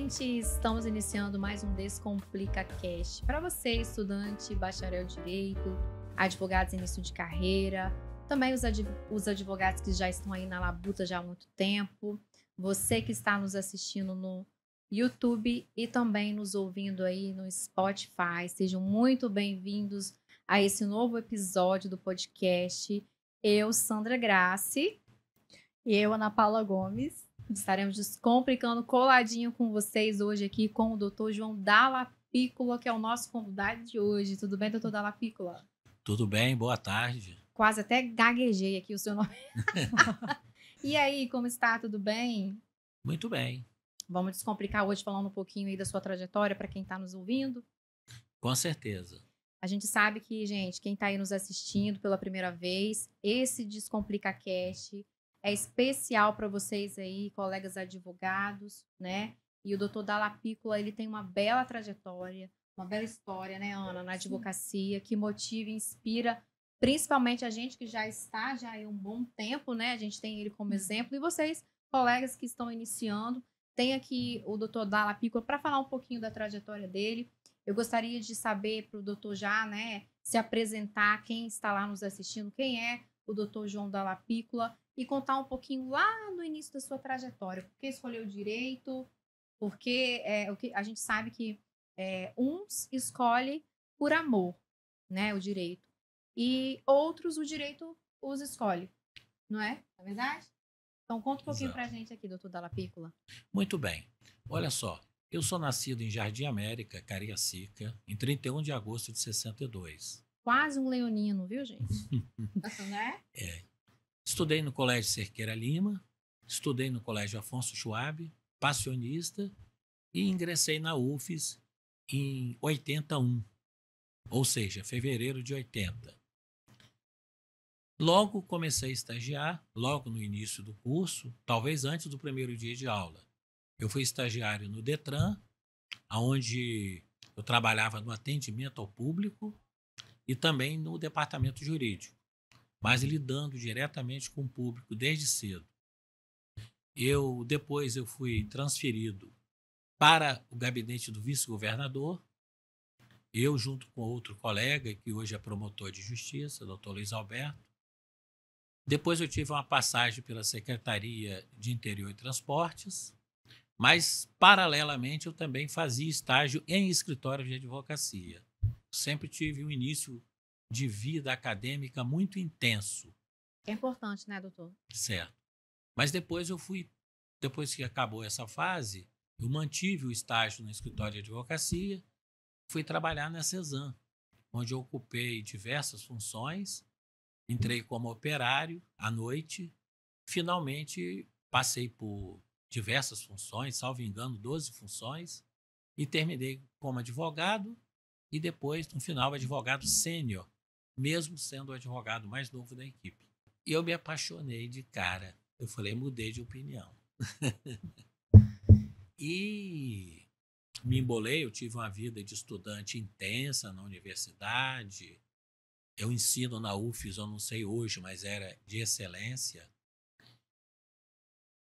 gente! Estamos iniciando mais um Descomplica Cast. Para você, estudante, bacharel em Direito, advogados em início de carreira, também os advogados que já estão aí na labuta já há muito tempo, você que está nos assistindo no YouTube e também nos ouvindo aí no Spotify, sejam muito bem-vindos a esse novo episódio do podcast. Eu, Sandra Grassi. E eu, Ana Paula Gomes. Estaremos descomplicando coladinho com vocês hoje aqui com o Dr. João Dalla Piccola, que é o nosso convidado de hoje. Tudo bem, doutor Dalla Piccola? Tudo bem, boa tarde. Quase até gaguejei aqui o seu nome. E aí, como está? Tudo bem? Muito bem. Vamos descomplicar hoje falando um pouquinho aí da sua trajetória para quem está nos ouvindo? Com certeza. A gente sabe que, gente, quem está aí nos assistindo pela primeira vez, esse Descomplica Cast é especial para vocês aí, colegas advogados, né? E o doutor Dalla Piccola, ele tem uma bela trajetória, uma bela história, né, Ana, na advocacia, que motiva e inspira principalmente a gente que já está já há um bom tempo, né? A gente tem ele como exemplo. E vocês, colegas que estão iniciando, tem aqui o doutor Dalla Piccola para falar um pouquinho da trajetória dele. Eu gostaria de saber para o doutor já, né, se apresentar, quem está lá nos assistindo, quem é o doutor João Dalla Piccola, e contar um pouquinho lá no início da sua trajetória. Por que escolheu direito? Porque o que a gente sabe que uns escolhem por amor, né, o direito. E outros o direito os escolhe, não é? Não é verdade? Então conta um pouquinho pra gente aqui, doutor Dalla Piccola. Muito bem. Olha só, eu sou nascido em Jardim América, Cariacica, em 31 de agosto de 62. Quase um leonino, viu, gente? Né? Estudei no Colégio Cerqueira Lima, estudei no Colégio Afonso Schwab, passionista, e ingressei na UFES em 81, ou seja, fevereiro de 80. Logo comecei a estagiar, logo no início do curso, talvez antes do primeiro dia de aula. Eu fui estagiário no Detran, onde eu trabalhava no atendimento ao público e também no departamento jurídico, mas lidando diretamente com o público desde cedo. Depois eu fui transferido para o gabinete do vice-governador, eu junto com outro colega, que hoje é promotor de justiça, doutor Luiz Alberto. Depois eu tive uma passagem pela Secretaria de Interior e Transportes, mas, paralelamente, eu também fazia estágio em escritório de advocacia. Sempre tive um início de vida acadêmica muito intenso. É importante, né, doutor? Certo. Mas depois depois que acabou essa fase, eu mantive o estágio no escritório de advocacia, fui trabalhar na CESAM, onde eu ocupei diversas funções, entrei como operário à noite, finalmente passei por diversas funções, salvo engano, 12 funções, e terminei como advogado e depois, no final, advogado sênior, mesmo sendo o advogado mais novo da equipe. E eu me apaixonei de cara. Eu falei, mudei de opinião. E me embolei, eu tive uma vida de estudante intensa na universidade. Eu ensino na UFES, eu não sei hoje, mas era de excelência.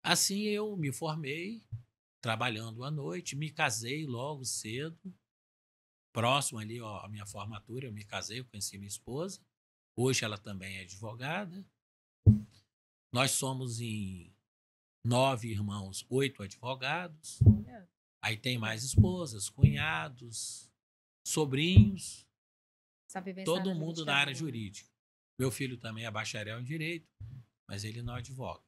Assim eu me formei, trabalhando à noite, me casei logo cedo, próximo ali à minha formatura, eu me casei, eu conheci minha esposa. Hoje ela também é advogada. Nós somos em 9 irmãos, 8 advogados. Aí tem mais esposas, cunhados, sobrinhos, todo mundo na área jurídica. Meu filho também é bacharel em Direito, mas ele não advoga.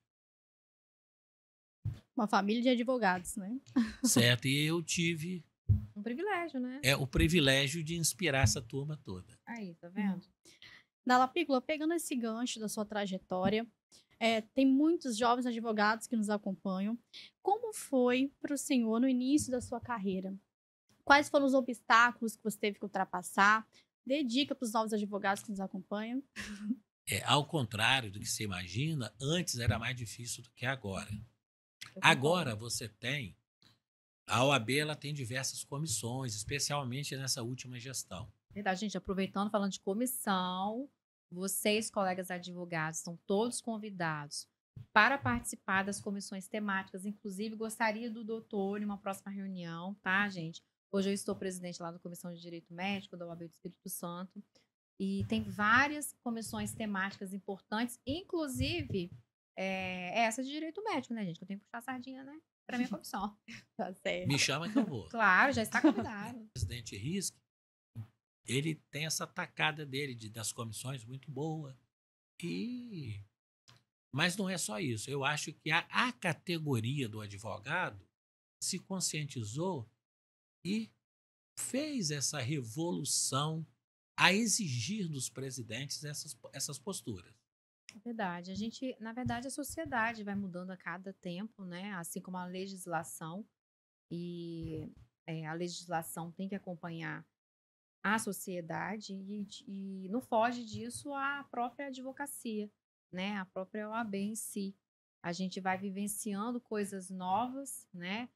Uma família de advogados, né? Certo, e eu tive um privilégio, né? O privilégio de inspirar essa turma toda. Aí, tá vendo? Dalla Piccola, pegando esse gancho da sua trajetória, tem muitos jovens advogados que nos acompanham. Como foi para o senhor no início da sua carreira? Quais foram os obstáculos que você teve que ultrapassar? Dê dica para os novos advogados que nos acompanham. Ao contrário do que você imagina, antes era mais difícil do que agora. Agora você tem... A OAB ela tem diversas comissões, especialmente nessa última gestão. Verdade, gente. Aproveitando, falando de comissão, vocês, colegas advogados, estão todos convidados para participar das comissões temáticas. Inclusive, gostaria do doutor em uma próxima reunião, tá, gente? Hoje eu estou presidente lá da Comissão de Direito Médico da OAB do Espírito Santo. E tem várias comissões temáticas importantes, inclusive essa de Direito Médico, né, gente? Que eu tenho que puxar a sardinha, né? Para minha comissão. Tá certo. Me chama que eu vou. Claro, já está convidado. O presidente Risk, ele tem essa tacada dele das comissões muito boa. Mas não é só isso. Eu acho que a categoria do advogado se conscientizou e fez essa revolução a exigir dos presidentes essas posturas. É verdade. Na verdade, a sociedade vai mudando a cada tempo, né? Assim como a legislação. E a legislação tem que acompanhar a sociedade e não foge disso a própria advocacia, né? A própria OAB em si. A gente vai vivenciando coisas novas, né?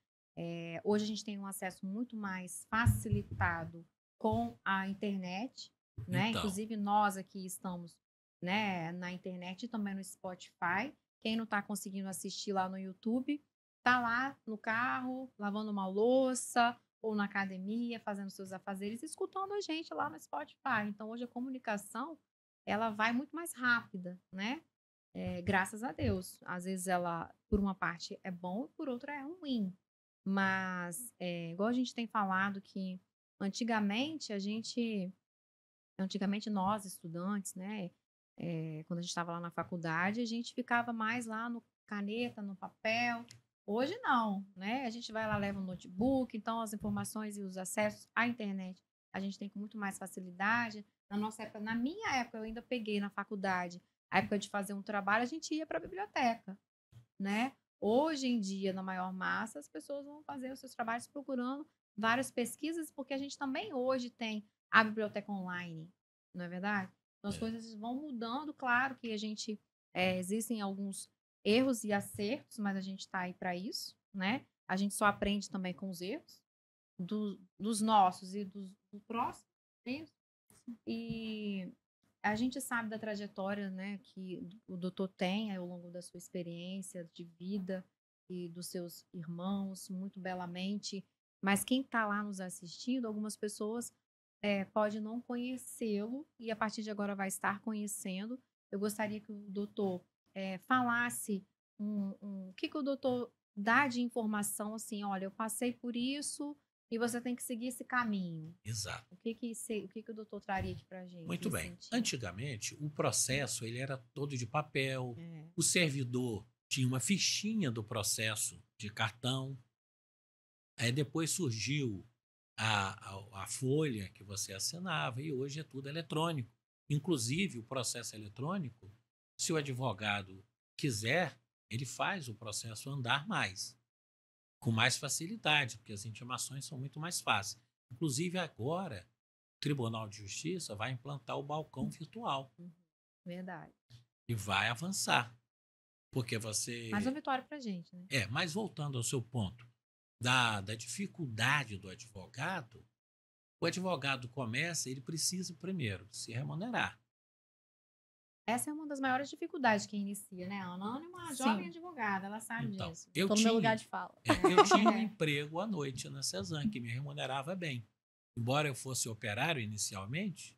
Hoje a gente tem um acesso muito mais facilitado com a internet, né? Então. Inclusive nós aqui estamos, né, na internet e também no Spotify. Quem não está conseguindo assistir lá no YouTube, tá lá no carro, lavando uma louça, ou na academia, fazendo seus afazeres, escutando a gente lá no Spotify. Então, hoje a comunicação, ela vai muito mais rápida, né? Graças a Deus. Às vezes ela, por uma parte, é bom, por outra é ruim. Mas, igual a gente tem falado que antigamente nós, estudantes, né? Quando a gente estava lá na faculdade, a gente ficava mais lá no caneta, no papel. Hoje não, né? A gente vai lá, leva um notebook, então as informações e os acessos à internet a gente tem com muito mais facilidade. Na nossa época, na minha época, eu ainda peguei na faculdade, a época de fazer um trabalho, a gente ia para a biblioteca, né? Hoje em dia, na maior massa, as pessoas vão fazer os seus trabalhos procurando várias pesquisas, porque a gente também hoje tem a biblioteca online, não é verdade? Então as coisas vão mudando, claro que existem alguns erros e acertos, mas a gente está aí para isso, né? A gente só aprende também com os erros dos nossos e do próximo. E a gente sabe da trajetória, né, que o doutor tem ao longo da sua experiência de vida e dos seus irmãos, muito belamente. Mas quem está lá nos assistindo, algumas pessoas pode não conhecê-lo e a partir de agora vai estar conhecendo. Eu gostaria que o doutor falasse o que o doutor dá de informação, assim, olha, eu passei por isso e você tem que seguir esse caminho. Exato. O que o doutor traria aqui pra gente? Muito bem. Sentido? Antigamente, o processo ele era todo de papel. O servidor tinha uma fichinha do processo de cartão. Aí depois surgiu a folha que você assinava e hoje é tudo eletrônico. Inclusive, o processo eletrônico, se o advogado quiser, ele faz o processo andar mais, com mais facilidade, porque as intimações são muito mais fáceis. Inclusive, agora, o Tribunal de Justiça vai implantar o balcão virtual. Verdade. E vai avançar. Porque você... Mais uma vitória pra gente, né? Mas voltando ao seu ponto, da dificuldade do advogado, o advogado começa, ele precisa primeiro se remunerar. Essa é uma das maiores dificuldades que inicia, né? A Ana é uma jovem advogada, ela sabe disso. Tô no meu lugar de fala. Eu tinha um emprego à noite na Cezanne, que me remunerava bem. Embora eu fosse operário inicialmente,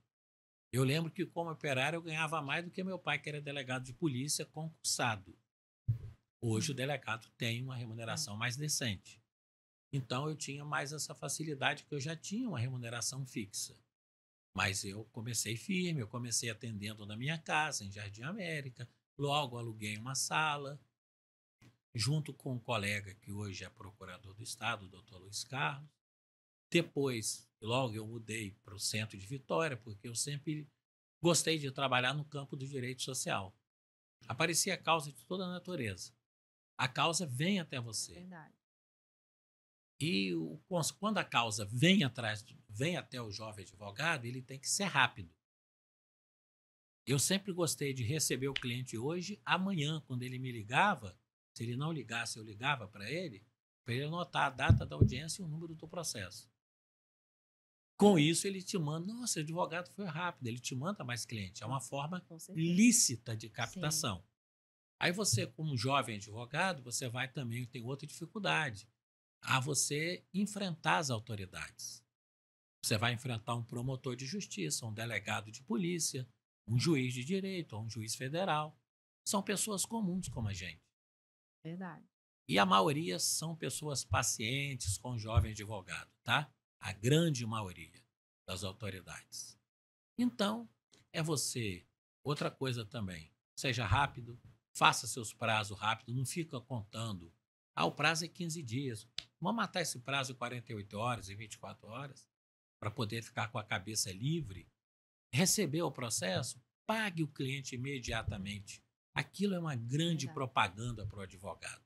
eu lembro que como operário eu ganhava mais do que meu pai, que era delegado de polícia concursado. Hoje o delegado tem uma remuneração mais decente. Então eu tinha mais essa facilidade, que eu já tinha uma remuneração fixa. Mas eu comecei firme, eu comecei atendendo na minha casa, em Jardim América. Logo aluguei uma sala, junto com um colega que hoje é procurador do Estado, o doutor Luiz Carlos. Depois, logo eu mudei para o centro de Vitória, porque eu sempre gostei de trabalhar no campo do direito social. Aparecia a causa de toda a natureza. A causa vem até você. Verdade. E quando a causa vem até o jovem advogado, ele tem que ser rápido. Eu sempre gostei de receber o cliente hoje, amanhã, quando ele me ligava. Se ele não ligasse, eu ligava para ele anotar a data da audiência e o número do processo. Com isso, ele te manda, nossa, o advogado foi rápido, ele te manda mais cliente. É uma forma lícita de captação. Aí você, como jovem advogado, você vai também ter outra dificuldade, a você enfrentar as autoridades. Você vai enfrentar um promotor de justiça, um delegado de polícia, um juiz de direito, ou um juiz federal. São pessoas comuns como a gente. Verdade. E a maioria são pessoas pacientes com o jovem advogado, tá? A grande maioria das autoridades. Então, é você. Outra coisa também, seja rápido, faça seus prazos rápido, não fica contando. O prazo é 15 dias. Vamos matar esse prazo em 48 horas, em 24 horas, para poder ficar com a cabeça livre. Recebeu o processo, pague o cliente imediatamente. Aquilo é uma grande Verdade. propaganda para o advogado.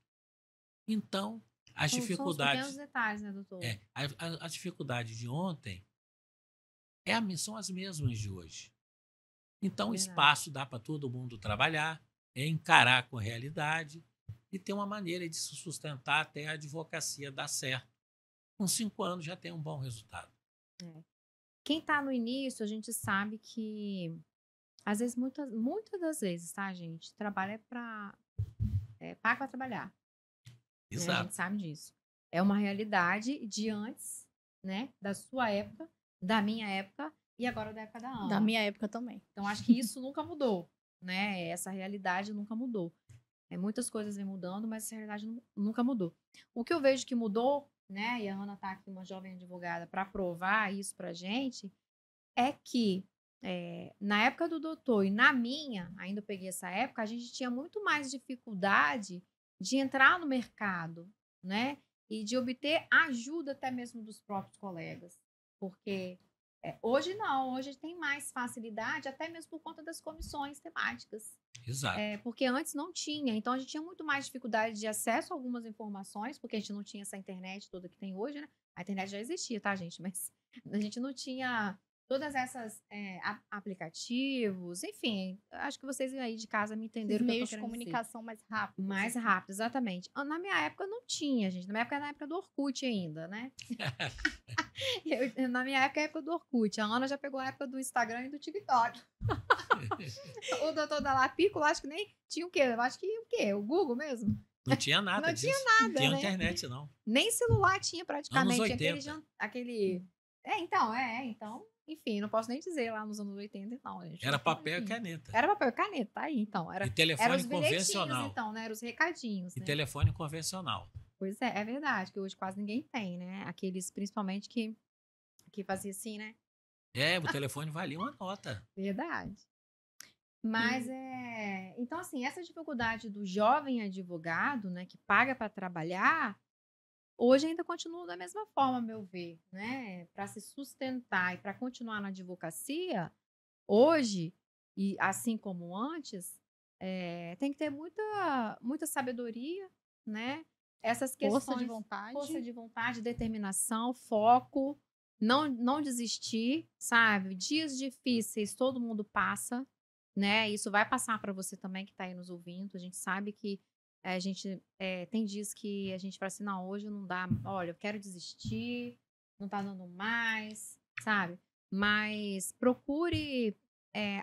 Então, as São os dificuldades. pequenos detalhes, né, doutor? A dificuldade de ontem são as mesmas de hoje. Então, o Verdade. espaço dá para todo mundo trabalhar, encarar com a realidade e ter uma maneira de se sustentar até a advocacia dar certo. Com 5 anos já tem um bom resultado. Quem está no início, a gente sabe que, às vezes, muitas das vezes, tá, gente? Trabalho paga para trabalhar. Né? A Exato. gente sabe disso. É uma realidade de antes, né? Da sua época, da minha época e agora da época da Ana. Da minha época também. Então, acho que isso nunca mudou, né? Essa realidade nunca mudou. Muitas coisas vêm mudando, mas essa realidade nunca mudou. O que eu vejo que mudou, né? E a Ana está aqui, uma jovem advogada, para provar isso para a gente, é que na época do doutor e na minha, ainda eu peguei essa época, a gente tinha muito mais dificuldade de entrar no mercado, né? E de obter ajuda até mesmo dos próprios colegas. Porque hoje não, hoje tem mais facilidade, até mesmo por conta das comissões temáticas. Exato. Porque antes não tinha, então a gente tinha muito mais dificuldade de acesso a algumas informações, porque a gente não tinha essa internet toda que tem hoje, né? A internet já existia, tá, gente? Mas a gente não tinha todas essas aplicativos, enfim, acho que vocês aí de casa me entenderam o que eu Meios tô de querendo dizer. comunicação mais rápidos. Mais assim. rápido, exatamente. Na minha época não tinha, gente. Na minha época era na época do Orkut ainda, né? Na minha época é a época do Orkut. A Ana já pegou a época do Instagram e do TikTok. O doutor da Lapícola, acho que nem tinha o quê? Eu acho que o quê? O Google mesmo? Não tinha nada Não disso. tinha nada, Não tinha né? internet, não. Nem celular tinha praticamente. Anos Tinha 80. aquele... Então, enfim, não posso nem dizer lá nos anos 80, não, gente. Era papel e Enfim. caneta. Era papel e caneta, tá aí, então. E Era telefone os bilhetinhos, convencional. então, né? Eram os recadinhos, E né? telefone convencional. Pois é verdade, que hoje quase ninguém tem, né? Aqueles, principalmente, que fazia assim, né? O telefone valia uma nota. Verdade. Mas então, assim, essa dificuldade do jovem advogado, né, que paga para trabalhar, hoje ainda continua da mesma forma, a meu ver, né? Para se sustentar e para continuar na advocacia, hoje, e assim como antes, tem que ter muita sabedoria, né? Essas questões, força de vontade, determinação, foco, não desistir, sabe? Dias difíceis todo mundo passa, né? Isso vai passar para você também que está aí nos ouvindo. A gente sabe que a gente tem dias que a gente fala assim, não, hoje não dá, olha, eu quero desistir, não tá dando mais, sabe? Mas procure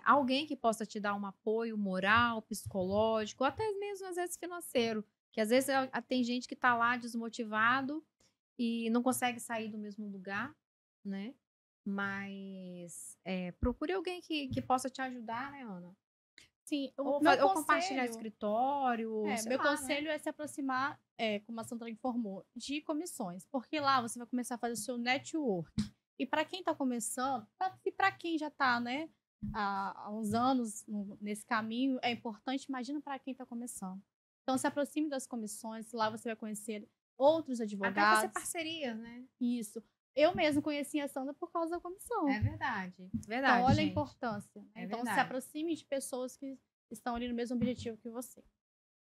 alguém que possa te dar um apoio moral, psicológico, até mesmo às vezes financeiro, que às vezes tem gente que tá lá desmotivado e não consegue sair do mesmo lugar, né? Mas procure alguém que possa te ajudar, né, Ana? Sim, Ou compartilhar escritório. Meu conselho é se aproximar, como a Sandra informou, de comissões, porque lá você vai começar a fazer o seu network. E para quem está começando, e para quem já está, né, há uns anos nesse caminho, é importante, imagina para quem está começando. Então, se aproxime das comissões, lá você vai conhecer outros advogados. Até fazer parcerias, né? Isso. Eu mesmo conheci a Sandra por causa da comissão. É verdade. Então, olha gente. a importância. Então, verdade. se aproxime de pessoas que estão ali no mesmo objetivo que você.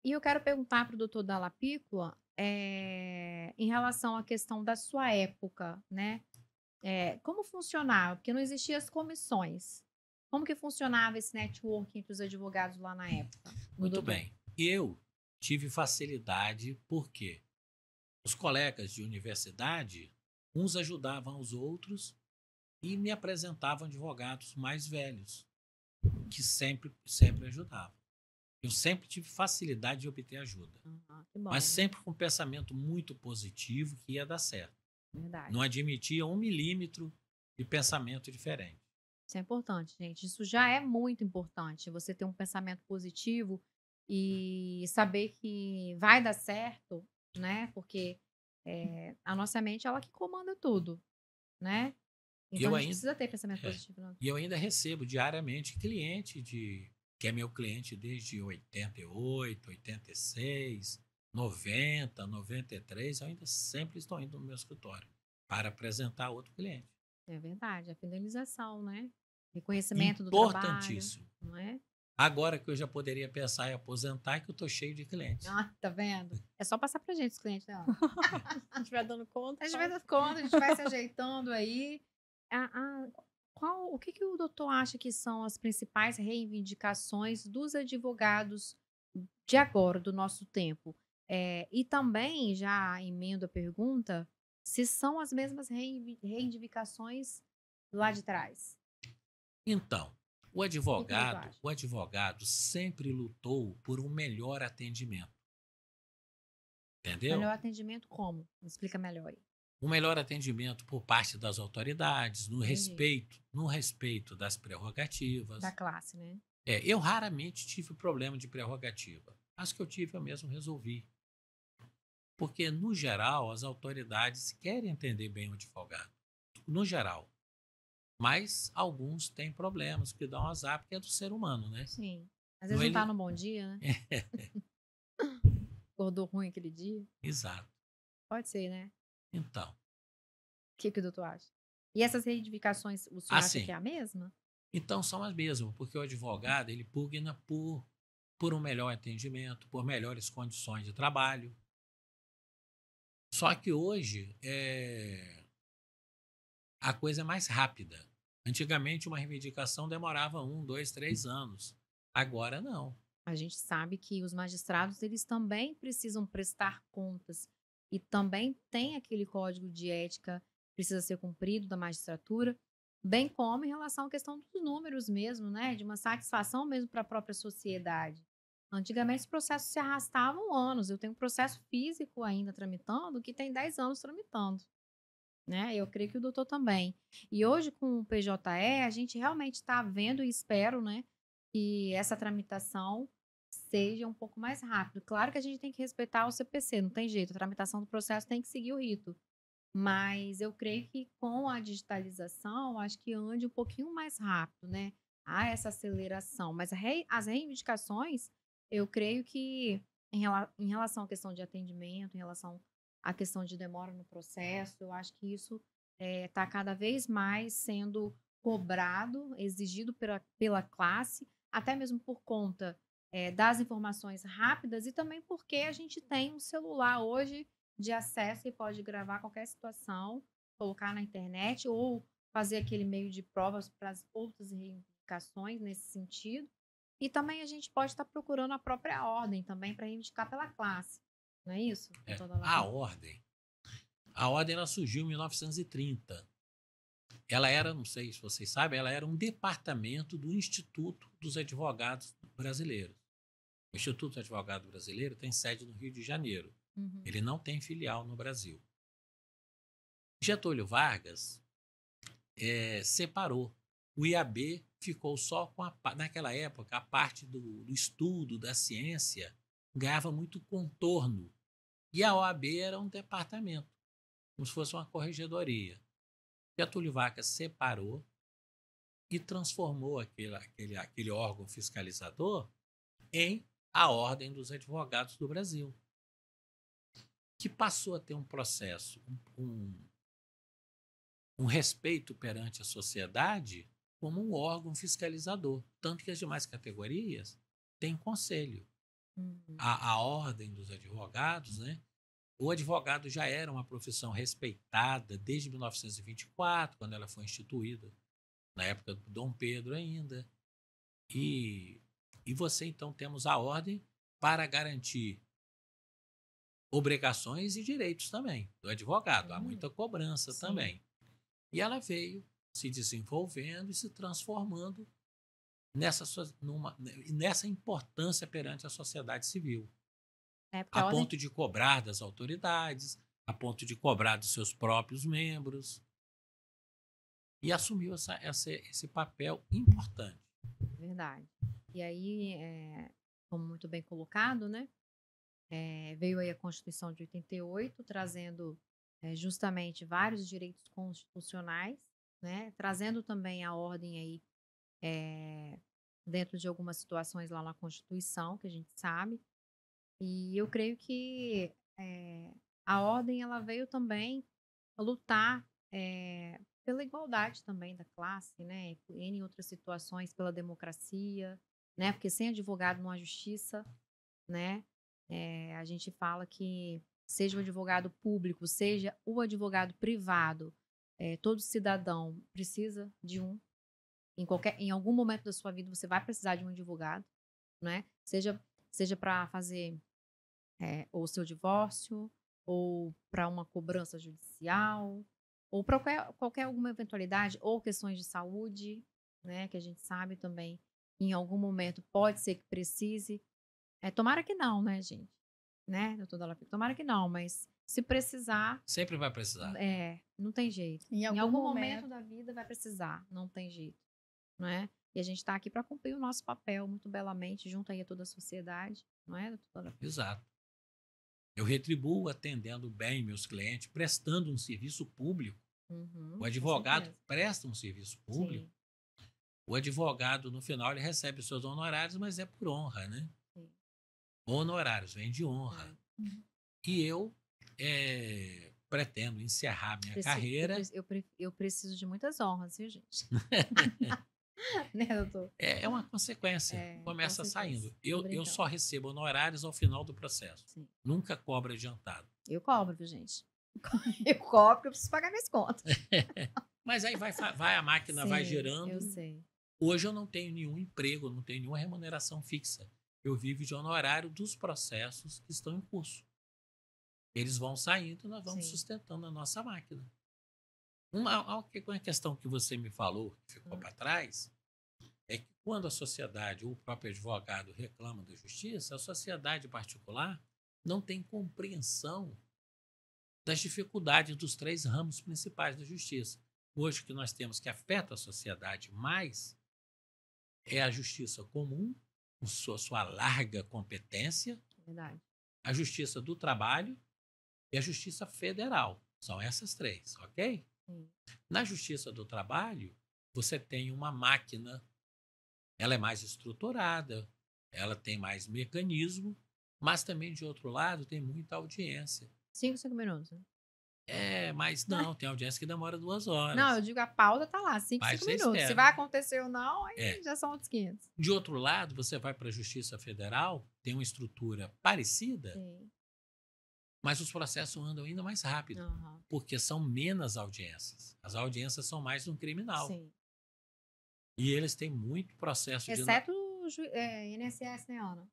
E eu quero perguntar para o doutor Dalla Piccola em relação à questão da sua época, né? Como funcionava? Porque não existiam as comissões. Como que funcionava esse network entre os advogados lá na época? Muito bem. Eu tive facilidade porque os colegas de universidade, uns ajudavam os outros e me apresentavam advogados mais velhos, que sempre ajudavam. Eu sempre tive facilidade de obter ajuda. Que bom. Mas sempre com um pensamento muito positivo que ia dar certo. Verdade. Não admitia 1 milímetro de pensamento diferente. Isso é importante, gente. Isso já é muito importante. Você ter um pensamento positivo e saber que vai dar certo, né? Porque a nossa mente, ela que comanda tudo, né? Então a gente precisa ter pensamento positivo. Não? E eu ainda recebo diariamente cliente que é meu cliente desde 88, 86, 90, 93. Eu ainda sempre estou indo no meu escritório para apresentar outro cliente. É verdade. A fidelização, né? Reconhecimento do trabalho. Importantíssimo. Não é? Agora que eu já poderia pensar em aposentar, que eu estou cheio de clientes. Tá vendo? É só passar pra gente os clientes dela. A gente vai dando conta. A gente vai dando conta, a gente vai se ajeitando aí. O que o doutor acha que são as principais reivindicações dos advogados de agora, do nosso tempo? E também, já emendo a pergunta, se são as mesmas reivindicações lá de trás. Então, o advogado sempre lutou por um melhor atendimento. Entendeu? Melhor atendimento como? Me explica melhor aí. Um melhor atendimento por parte das autoridades, no respeito das prerrogativas. Da classe, né? Eu raramente tive problema de prerrogativa. As que eu tive, eu mesmo resolvi. Porque, no geral, as autoridades querem entender bem o advogado. No geral. Mas alguns têm problemas, que dão azar, porque é do ser humano, né? Sim. Às vezes não tá no bom dia, né? Acordou ruim aquele dia. Exato. Pode ser, né? Então. O que o doutor acha? E essas reivindicações, o senhor acha que é a mesma? Então, são as mesmas, porque o advogado, ele pugna por um melhor atendimento, por melhores condições de trabalho. Só que hoje, a coisa é mais rápida. Antigamente, uma reivindicação demorava 1, 2, 3 anos. Agora, não. A gente sabe que os magistrados, eles também precisam prestar contas e também tem aquele código de ética que precisa ser cumprido da magistratura, bem como em relação à questão dos números mesmo, né? De uma satisfação mesmo para a própria sociedade. Antigamente, os processos se arrastavam anos. Eu tenho um processo físico ainda tramitando que tem 10 anos tramitando. Né? Eu creio que o doutor também. E hoje, com o PJE, a gente realmente está vendo e espero, né, que essa tramitação seja um pouco mais rápido. Claro que a gente tem que respeitar o CPC, não tem jeito, a tramitação do processo tem que seguir o rito. Mas eu creio que com a digitalização, acho que ande um pouquinho mais rápido, né? Há essa aceleração. Mas as reivindicações, eu creio que em relação à questão de atendimento, em relação à questão de demora no processo, eu acho que isso está cada vez mais sendo cobrado, exigido pela classe, até mesmo por conta das informações rápidas e também porque a gente tem um celular hoje de acesso e pode gravar qualquer situação, colocar na internet ou fazer aquele meio de provas para as outras reivindicações nesse sentido. E também a gente pode estar procurando a própria ordem também para reivindicar pela classe. Não é isso? A ordem ela surgiu em 1930. Ela era, não sei se vocês sabem, ela era um departamento do Instituto dos Advogados Brasileiros. O Instituto dos Advogados Brasileiros tem sede no Rio de Janeiro. Uhum. Ele não tem filial no Brasil. Getúlio Vargas separou. O IAB ficou só com naquela época, a parte do estudo, da ciência, ganhava muito contorno. E a OAB era um departamento, como se fosse uma corregedoria. Getúlio Vargas separou e transformou aquele órgão fiscalizador em a Ordem dos Advogados do Brasil, que passou a ter um processo, um respeito perante a sociedade como um órgão fiscalizador. Tanto que as demais categorias têm conselho. Uhum. A Ordem dos Advogados, né? O advogado já era uma profissão respeitada desde 1924, quando ela foi instituída, na época do Dom Pedro ainda. E você, então, temos a ordem para garantir obrigações e direitos também do advogado. Há muita cobrança também. E ela veio se desenvolvendo e se transformando nessa importância perante a sociedade civil, Porque a a ordem ponto de cobrar das autoridades, a ponto de cobrar dos seus próprios membros, e assumiu esse papel importante. verdade. E aí, como muito bem colocado, né? Veio aí a Constituição de 88, trazendo justamente vários direitos constitucionais, né? Trazendo também a ordem aí dentro de algumas situações lá na Constituição, que a gente sabe. E eu creio que a ordem ela veio também lutar pela igualdade também da classe, né? Em outras situações, pela democracia, né? Porque sem advogado não há justiça, né? A gente fala que seja o advogado público, seja o advogado privado, todo cidadão precisa de um. Em algum momento da sua vida você vai precisar de um advogado, né? Seja para fazer ou o seu divórcio, ou para uma cobrança judicial, ou para qualquer alguma eventualidade, ou questões de saúde, né? Que a gente sabe também, em algum momento pode ser que precise. Tomara que não, né, gente? Né, doutor Dalapico? Tomara que não, mas se precisar, Sempre vai precisar. não tem jeito. Em Em algum algum momento momento da vida vai precisar, não tem jeito, não é? E a gente está aqui para cumprir o nosso papel muito belamente, junto aí a toda a sociedade, não é, doutor Dalapico? Exato. Eu retribuo atendendo bem meus clientes, prestando um serviço público. Uhum, O com advogado certeza. presta um serviço público. Sim, O advogado, no final, ele recebe os seus honorários, mas é por honra, né? sim. Honorários, vem de honra. Uhum. E eu pretendo encerrar minha carreira. Eu preciso de muitas honras, viu, gente? Né, doutor? É uma consequência. Começa com certeza. saindo. Tô Eu brincando. só recebo honorários ao final do processo. Sim. Nunca cobro adiantado. Eu cobro, viu, gente? Eu cobro porque eu preciso pagar minhas contas. Mas aí vai a máquina, vai Sim, gerando. eu sei. Hoje eu não tenho nenhum emprego, não tenho nenhuma remuneração fixa. Eu vivo de honorário dos processos que estão em curso. Eles vão saindo, nós vamos Sim. sustentando a nossa máquina. Uma questão que você me falou, que ficou para trás, é que quando a sociedade ou o próprio advogado reclama da justiça, a sociedade particular não tem compreensão das dificuldades dos 3 ramos principais da justiça. Hoje, o que nós temos que afeta a sociedade mais é a justiça comum, com sua larga competência, Verdade. a justiça do trabalho e a justiça federal. São essas 3, ok? Sim. Na justiça do trabalho, você tem uma máquina, ela é mais estruturada, ela tem mais mecanismo, mas também, de outro lado, tem muita audiência. 5 minutos. Né? Mas não, tem audiência que demora 2 horas. Não, eu digo a pauta tá lá, 5 Mas você minutos. espera. Se vai acontecer ou não, aí já são outros 500. De outro lado, você vai para a Justiça Federal, tem uma estrutura parecida, Sim. mas os processos andam ainda mais rápido, Uhum. porque são menos audiências. As audiências são mais no criminal. Sim. E eles têm muito processo Exceto o INSS, né, Ana?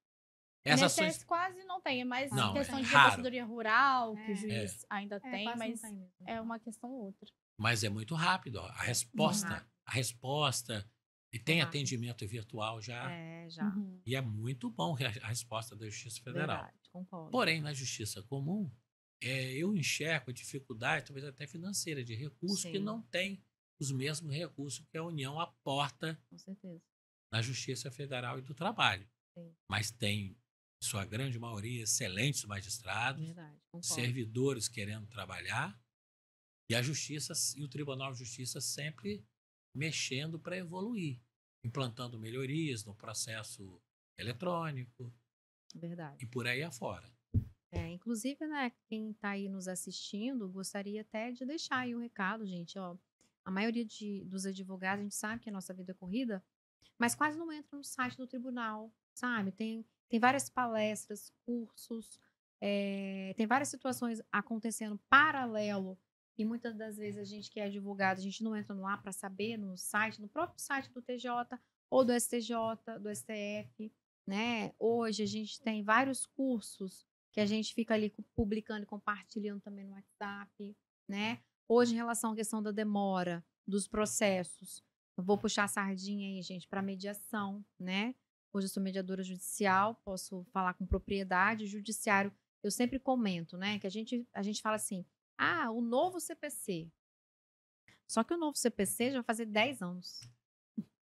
Essas INSS ações... quase não tem, é mais Não, questão é de raro. procedura rural, que o juiz ainda tem, quase não mas tem mesmo. é uma questão ou outra. Mas é muito rápido. Ó. A resposta, e tem rápido. atendimento virtual já. Já. Uhum. E é muito bom a resposta da Justiça Federal. Verdade, concordo. Porém, na Justiça Comum, eu enxergo a dificuldade, talvez até financeira, de recursos que Sim. não tem os mesmos recursos que a União aporta Com certeza. na Justiça Federal e do Trabalho. Sim. Mas tem, em sua grande maioria, excelentes magistrados, Verdade, concordo. servidores querendo trabalhar, e a Justiça e o Tribunal de Justiça sempre mexendo para evoluir, implantando melhorias no processo eletrônico Verdade. e por aí afora. Inclusive, né, quem está aí nos assistindo, gostaria até de deixar aí um recado, gente, ó. A maioria dos advogados, a gente sabe que a nossa vida é corrida, mas quase não entra no site do tribunal, sabe? Tem várias palestras, cursos, tem várias situações acontecendo paralelo, e muitas das vezes a gente que é advogado, a gente não entra lá para saber no próprio site do TJ ou do STJ, do STF, né? Hoje a gente tem vários cursos que a gente fica ali publicando e compartilhando também no WhatsApp, né? Hoje, em relação à questão da demora dos processos, Eu vou puxar a sardinha aí, gente, para mediação, né? Hoje eu sou mediadora judicial, posso falar com propriedade. O judiciário, eu sempre comento, né? Que a gente fala assim, o novo CPC. Só que o novo CPC já vai fazer 10 anos.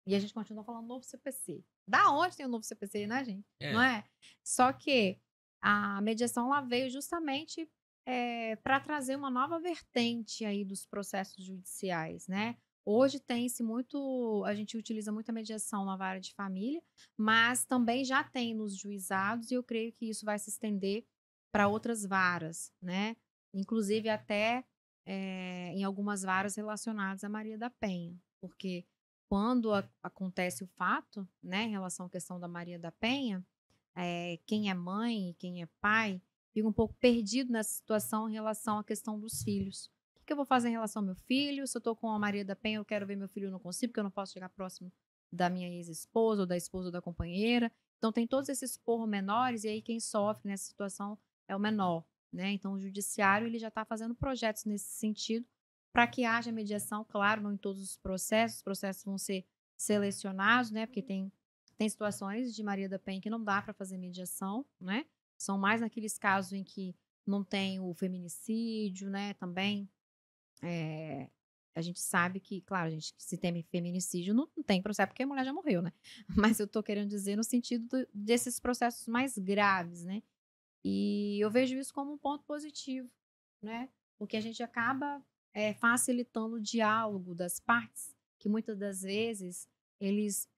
E a gente continua falando novo CPC. Da onde tem o novo CPC, né, gente? Não é? Só que a mediação ela veio justamente para trazer uma nova vertente aí dos processos judiciais, né? Hoje tem-se muito, a gente utiliza muito a mediação na vara de família, mas também já tem nos juizados e eu creio que isso vai se estender para outras varas, né? Inclusive até em algumas varas relacionadas à Maria da Penha, porque quando acontece o fato, né, em relação à questão da Maria da Penha, quem é mãe e quem é pai fica um pouco perdido nessa situação em relação à questão dos filhos. O que eu vou fazer em relação ao meu filho? Se eu estou com a Maria da Penha, eu quero ver meu filho, eu não consigo, porque eu não posso chegar próximo da minha ex-esposa ou da esposa ou da companheira. Então, tem todos esses pormenores, e aí quem sofre nessa situação é o menor, né? Então, o judiciário ele já está fazendo projetos nesse sentido para que haja mediação, claro, não em todos os processos vão ser selecionados, né? Porque tem situações de Maria da Penha que não dá para fazer mediação, né? São mais naqueles casos em que não tem o feminicídio, né? Também a gente sabe que, claro, se tem feminicídio, não tem processo, porque a mulher já morreu, né? Mas eu tô querendo dizer no sentido desses processos mais graves, né? E eu vejo isso como um ponto positivo, né? Porque a gente acaba facilitando o diálogo das partes, que muitas das vezes eles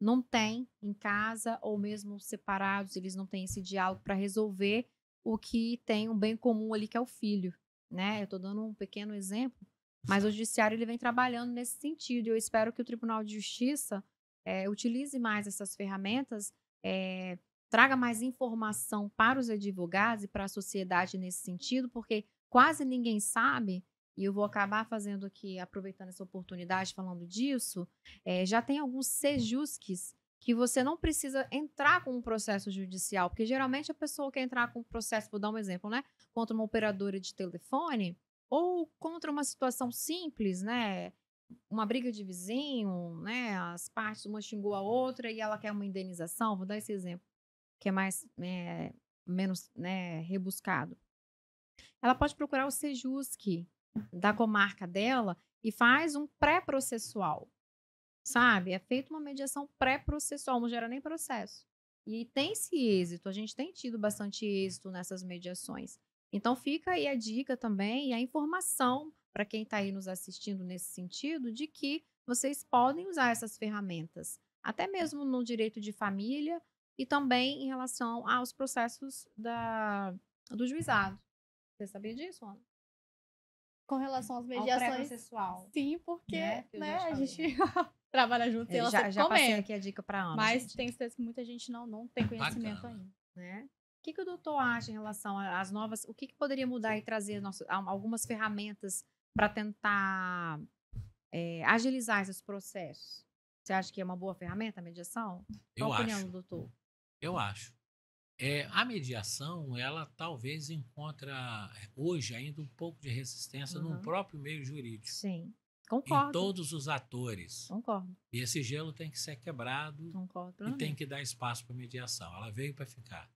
não têm em casa ou mesmo separados, eles não têm esse diálogo para resolver o que tem um bem comum ali, que é o filho, né? Eu estou dando um pequeno exemplo, mas o judiciário ele vem trabalhando nesse sentido. E eu espero que o Tribunal de Justiça utilize mais essas ferramentas, traga mais informação para os advogados e para a sociedade nesse sentido, porque quase ninguém sabe, e eu vou acabar fazendo aqui, aproveitando essa oportunidade, falando disso, já tem alguns sejusques que você não precisa entrar com um processo judicial, porque geralmente a pessoa quer entrar com um processo, vou dar um exemplo, né, contra uma operadora de telefone, ou contra uma situação simples, né, uma briga de vizinho, né, as partes, uma xingou a outra e ela quer uma indenização, vou dar esse exemplo, que é mais, menos, né, rebuscado. Ela pode procurar o Sejusc da comarca dela e faz um pré-processual, sabe? É feita uma mediação pré-processual, não gera nem processo. E tem-se êxito, a gente tem tido bastante êxito nessas mediações. Então fica aí a dica também e a informação para quem está aí nos assistindo nesse sentido, de que vocês podem usar essas ferramentas, até mesmo no direito de família e também em relação aos processos do juizado. Você sabia disso, Ana? Com relação às Ao mediações, pré-processual, sim, porque né? a gente trabalha junto e ela sempre já passei comenta. aqui a dica para Ana, Mas gente, tem certeza que muita gente não tem conhecimento Bacana. ainda. né? O que o doutor acha em relação às novas... O que poderia mudar e trazer algumas ferramentas para tentar agilizar esses processos? Você acha que é uma boa ferramenta a mediação? Qual a opinião do doutor? Eu acho. A mediação, ela talvez encontra hoje ainda um pouco de resistência no próprio meio jurídico. Sim, Em concordo. todos os atores. Concordo. E esse gelo tem que ser quebrado Concordo. e tem que dar espaço para mediação. Ela veio para ficar.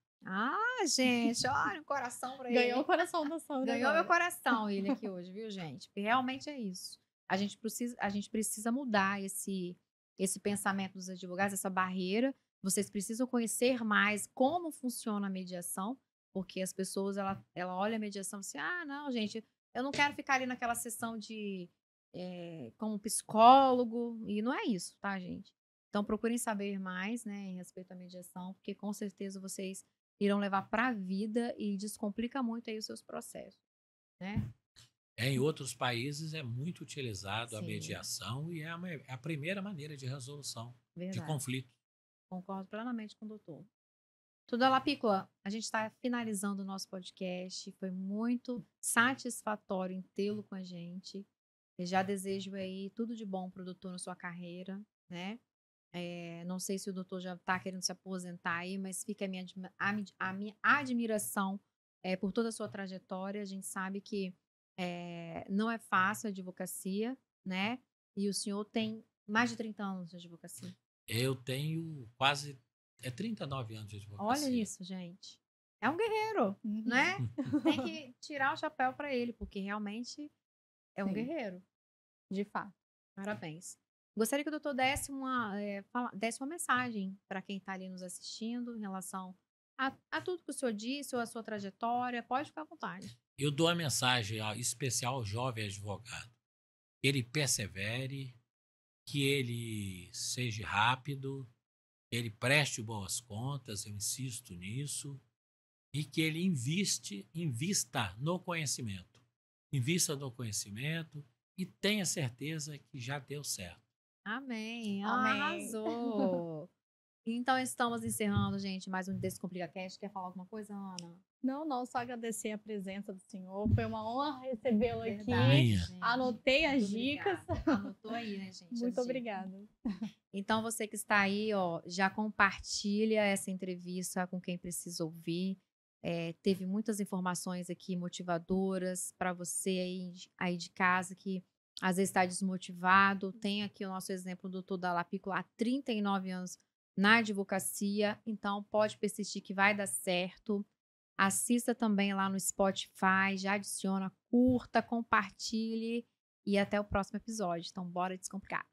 Gente, olha o coração para ele. Ganhou o coração da Sandra. Ganhou meu coração ele aqui hoje, viu, gente? Porque realmente é isso. A gente precisa mudar esse pensamento dos advogados, essa barreira. Vocês precisam conhecer mais como funciona a mediação, porque as pessoas, ela olha a mediação e diz assim, não, gente, eu não quero ficar ali naquela sessão como psicólogo, e não é isso, tá, gente? Então, procurem saber mais, né, em respeito à mediação, porque com certeza vocês irão levar para a vida e descomplica muito aí os seus processos, né? Em outros países é muito utilizado a Sim. mediação e é a primeira maneira de resolução de Verdade. conflito. Concordo plenamente com o doutor. Tudo Lapícola, a gente está finalizando o nosso podcast. Foi muito satisfatório em tê-lo com a gente. Eu já desejo aí tudo de bom para o doutor na sua carreira, né? Não sei se o doutor já está querendo se aposentar aí, mas fica a minha admiração por toda a sua trajetória. A gente sabe que não é fácil a advocacia, né? E o senhor tem mais de 30 anos de advocacia. Eu tenho quase 39 anos de advocacia. Olha isso, gente. É um guerreiro, né? Tem que tirar o chapéu para ele, porque realmente é um Sim. guerreiro. De fato. Parabéns. Gostaria que o doutor desse uma mensagem para quem está ali nos assistindo em relação a tudo que o senhor disse ou a sua trajetória. Pode ficar à vontade. Eu dou a mensagem especial ao jovem advogado. Ele persevere, que ele seja rápido, que ele preste boas contas, eu insisto nisso, e que ele invista no conhecimento. Invista no conhecimento e tenha certeza que já deu certo. Amém. Amém. Arrasou. Então, estamos encerrando, gente, mais um Descomplica Cast. Quer falar alguma coisa, Ana? Não, só agradecer a presença do senhor. Foi uma honra recebê-lo aqui. Minha. gente. Anotei as Muito dicas. obrigada. Anotou aí, né, gente? as Muito dicas. obrigada. Então, você que está aí, ó, já compartilha essa entrevista com quem precisa ouvir. Teve muitas informações aqui motivadoras para você aí de casa que às vezes está desmotivado. Tem aqui o nosso exemplo do doutor Dallapiccola há 39 anos na advocacia. Então, pode persistir que vai dar certo. Assista também lá no Spotify, já adiciona, curta, compartilhe e até o próximo episódio. Então, bora descomplicar.